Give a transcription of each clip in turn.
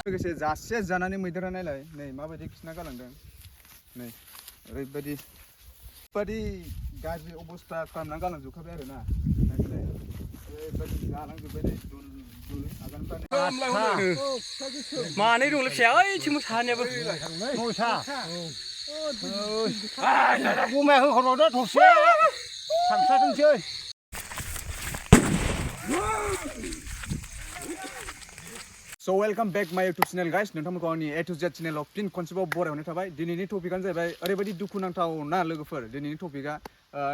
लोगोसे जासे जानानै मैदेरा नायलाय नै माबायदि खिना गालांदों नै ओरैबायदि गाज्रि अबस्था खालामना गालांजोबखाबाय आरो ना ओरैबायदि जालांजोब्बाय नै दुल दुल आगानफ्रानो मानै दंलै फिसाया ओइथिं मोसानायाबो मोसा बमाया होहरबावदो थरसे थांस्राथोंसै So welcome back my YouTube channel guys नोंथांमोनखौ आंनि A to Z चेनेलाव फिन खनसेबाव बरायहरनाय थाबाय दिनैनि टपिकआनो जाहैबाय ओरैबायदि दुखुनांथाव ना लोगोफोर दिनैनि टपिकआ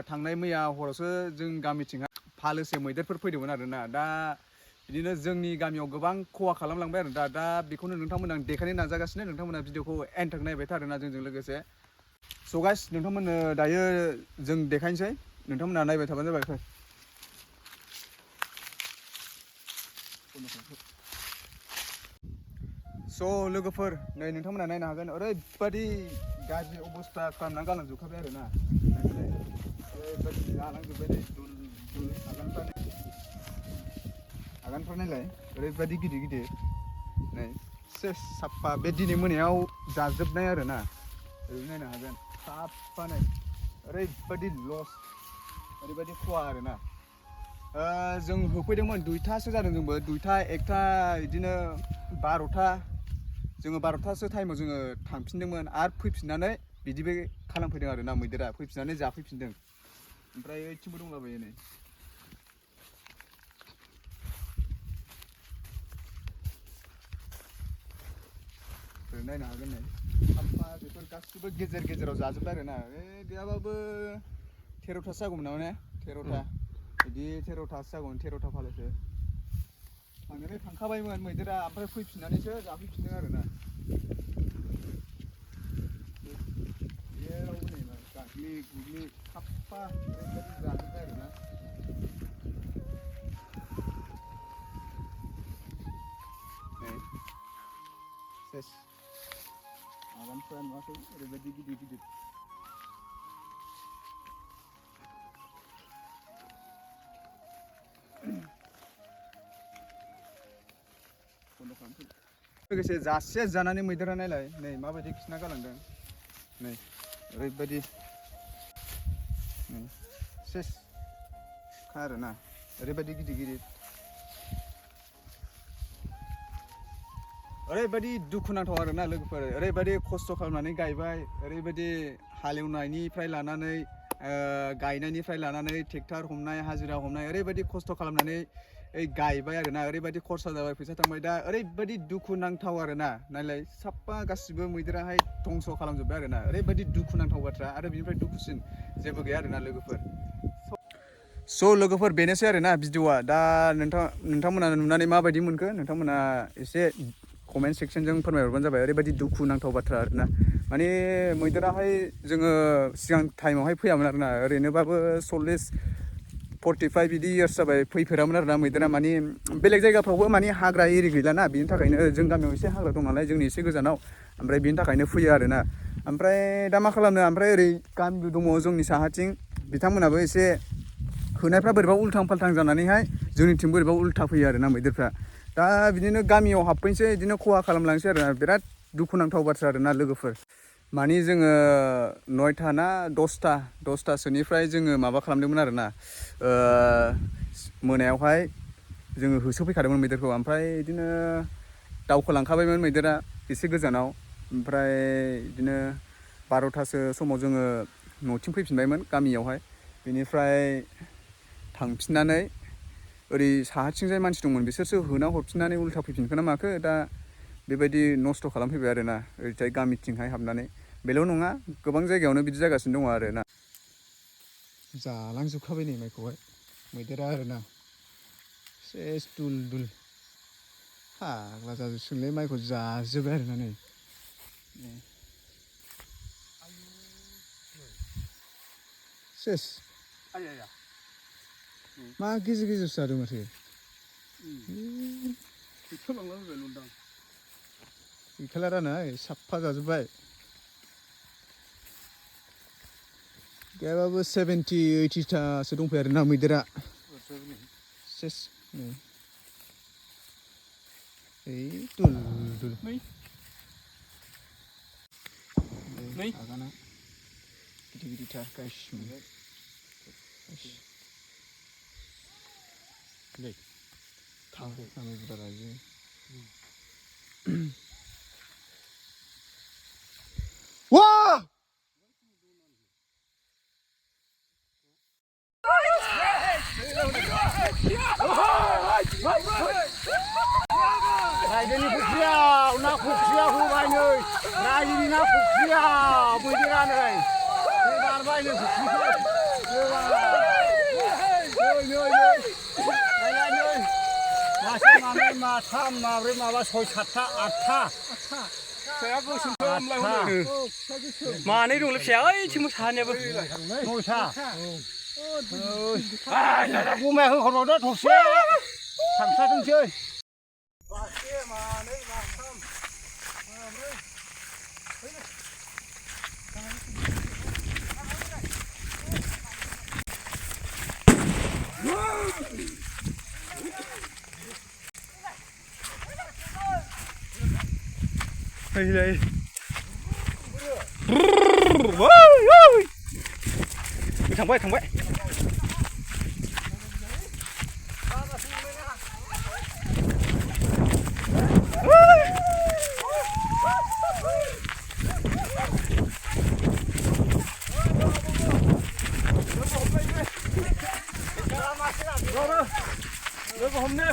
थांनाय मैया हरावसो जों गामिथिंहा फालोसे मैदेरफोर फैदोंमोन आरोना दा बिदिनो जोंनि गामियाव गोबां खहा खालामलांबाय आरो दा बेखौनो नोंथांमोना आं देखायनो नाजागासिनो नोंथांमोना भिडिअखौ एन्ड थों नायबाय थारोना जोंजों लोगोसे So guys नोंथांमोननो दायो जों देखायनोसै नोंथांमोना नायबाय थाबानो जाबाय So लोगोफोर नै नोंथांमोना नायनो हागोन ओरैबायदि गाज्रि अबस्था खालामना गालांजोबखाबाय आरो ना ओरैबायदि जालांजोब्बाय नै दुल दुल आगानफ्रा नायलाय ओरैबायदि गिदिर गिदिर नै सेस साफा बे दिनै मोनायाव जाजोबनाय आरो ना ओरै नायनो हागोन साफानो ओरैबायदि लस ओरैबायदि खहा आरो ना जों होफैदोंमोन दुइथासो जादों जोंबो दुइथा एकथा बिदिनो 12था जोङो 12थासो टाइमाव जोङो थांफिनदोंमोन आरो फैफिननानै बिदिबो खालामफैदों आरो ना मैदेरा फैफिननानै जाफैफिनदों ओमफ्राय ओइथिंबो दंलाबायो नै नायनो हागोन नै साफा बेफोर गासिबो गेजेर गेजेराव जाजोब्बाय आरो ना गैयाबाबो 13थासो जागौमोन नामा ने 13था बिदि 13थासो जागौमोन 13था फालोसो थांनानै थांखाबायमोन मैदेरा ओमफ्राय फैफिननानैसो जाफैफिनदों आरो ना जेरावबो नै गाग्लि गुग्लि साफा ओरैबायदि जाजोब्बाय आरो ना नै सेस आगानफ्रा नुवाखै ओरैबायदि गिदिर गिदिर लोगोसे जासे जानानै मैदेरा नायलाय नै माबायदि खिना गालांदों नै ओरैबायदि नै सेस खा आरो ना ओरैबायदि गिदिर गिदिर ओरैबायदि दुखुनांथाव आरो ना लोगोफोर ओरैबायदि खस्थ' खालामनानै गायबाय ओरैबायदि हालेवनायनिफ्राय लानानै गायनायनिफ्राय लानानै ट्रेक्टर हमनाय हाजिरा हमनाय ओरैबायदि खस्थ' खालामनानै गायबाय आरो ना ओरैबायदि खरसा जाबाय फैसा थांबाय दा ओरैबायदि दुखुनांथाव आरो ना नायलाय साफा गासिबो मैदेराहाय धंस' खालामजोब्बाय आरो ना ओरैबायदि दुखुनांथाव बाथ्रा आरो बिनिफ्राय दुखुसिन जेबो गैया आरो ना लोगोफोर स' लोगोफोर बेनोसै आरो ना भिडिअआ दा नोंथांमोना नुनानै माबायदि मोनखो नोंथांमोना एसे कमेन्ट सेक्सनजों फोरमायहरबानो जाबाय ओरैबायदि दुखुनांथाव बाथ्रा आरोना माने मैदेराहाय जोङो सिगां टाइमावहाय फैयामोन आरोना ओरैनोबाबो 40-45 बिदि इयार्स जाबाय फैफेरामोन आरोना मैदेरा माने बेलेग जायगाफ्रावबो माने हाग्रा एरि गैलाना बिनि थाखायनो जों गामियाव एसे हाग्रा दं नालाय जोंनि एसे गोजानाव ओमफ्राय बिनि थाखायनो फैयो आरोना ओमफ्राय दा मा खालामनो ओमफ्राय ओरै गामिबो दङ जोंनि साहाथिं बिथांमोनाबो एसे होनायफ्रा बोरैबा उल्थां फाल्थां जानानैहाय जोंनिथिं बोरैबा उल्था फैयो आरोना मैदेरफ्रा दा बिदिनो गामियाव हाबफैनोसै बिदिनो खहा खालामलांसै आरोना बिराद दुखुनांथाव बाथ्रा आरोना लोगोफोर माने जोङो 9था ना 10थासोनिफ्राय जोङो माबा खालामदोंमोन आरोना मोनायावहाय जोङो होसोफैखादोंमोन मैदेरखौ ओमफ्राय बिदिनो दावखोलांखाबायमोन मैदेरा एसे गोजानाव ओमफ्राय बिदिनो 12थासो समाव जोङो न'थिं फैफिनबायमोन गामियावहाय बेनिफ्राय थांफिननानै ओरै साहाथिंजाय मानसि दंमोन बिसोरसो होना हरफिननानै उल्था फैफिनखो ना माखो दा बेबायदि नस्थ' खालामफैबाय आरोना ओरैजाय गामिथिंहाय हाबनानै बेल' नङा गोबां जायगायावनो बिदि जागासिनो दङ आरोना जालांजोबखाबाय नै माइखौहाय मैदेरा आरोना सेस दुल दुल फाग्ला जाजोबसिगोनलै माइखौ जाजोब्बाय आरोना नै सेस मा गेजेर गेजेरसो जादों माथो गैखाला दाना साफा जाजोब्बाय गैयाबाबो 70-80थासो दंफैयो आरोना मैदेरा सेस Nei. Agana. Gidi tarkash. Nei. Kami budak aja. Wah! रायजोनि फुख्रियाव ना फुख्रियाव होबाय नै रायजोनि ना फुख्रियाव मैदेरा नै बे बारबाय नै फुख्रिखौ नायलाय मासे मानै माथाम माब्रै माबा सय सातथा आठथा फिसाया गोसोमसोमलाय हनै मानै दंलै फिसाया ओइथिं मोसानियाबो नयथा गुमाया होहरबावदो थरसे थांस्राथोंसै मासे मानै माथाम माब्रै फैलाय थांबाय थांबाय लोगो हमनो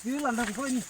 Ini landang kau ini.